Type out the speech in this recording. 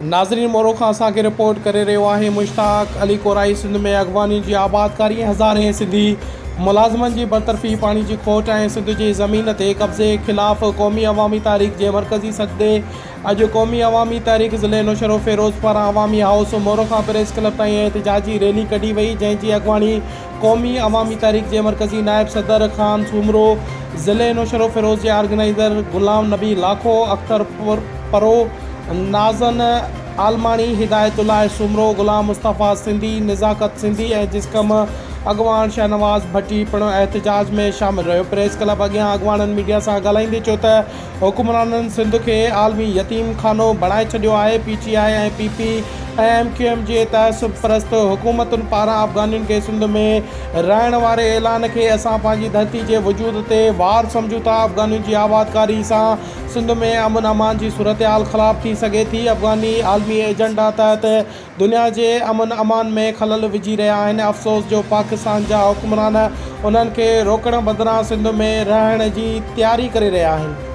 नाज़रीन मोरो खां असांखे रिपोर्ट करे रहियो आहे मुश्ताक अली कोराई। सिंध में अॻवानी जी आबादकारी हज़ारे सिंधी मुलाज़िमनि जी बरतरफ़ी, पाणी जी खोट ऐं सिंध जी ज़मीन ते कब्ज़े ख़िलाफ़ क़ौमी अवामी तहरीक जे मरकज़ी सददे अॼु क़ौमी अवामी तहरीक ज़िले नौशरो फ़िरोज़ पारां अवामी हाउस मोरो खां प्रेस क्लब ताईं एहतिजाजी रैली कढी वई, जंहिंजी अॻवानी क़ौमी अवामी तहरीक जे मरकज़ी नायब सदर ख़ान सूमरो, ज़िले नौशरो फ़िरोज़ जे ऑर्गेनाइज़र गुलाम नबी लाखो, अख्तर परो, नाज़न आलमानी, हिदायतुल्लाह सूमरो, गुलाम मुस्तफ़ा सिंधी, निज़ाकत सिंधी ऐं जिस्कम अॻवान शहनवाज़ भट्टी पिणु एहतिजाज में शामिल रहियो। प्रेस क्लब अॻियां अॻवाननि मीडिया सां ॻाल्हाईंदे चयो त हुकुमराननि सिंध खे आलमी यतीम खानो बणाए छॾियो आहे। PTI ऐं PP ऐं MQM जे तहसुब परस्त हुकूमतुनि पारां अफ़गानियुनि खे सिंध में रहण वारे ऐलान खे असां पंहिंजी धरती जे वजूद ते वार सम्झूं था। अफ़गानियुनि जी आबादकारी सां सिंध में अमन अमान जी सूरतहाल ख़राब थी सघे थी। अफ़गानी आलमी एजेंडा तहत दुनिया जे अमन अमान में खलल विझी रहिया आहिनि। अफ़सोस जो पाकिस्तान जा हुकुमरान उन्हनि खे रोकण बदिरां सिंध में रहण जी तयारी करे रहिया आहिनि।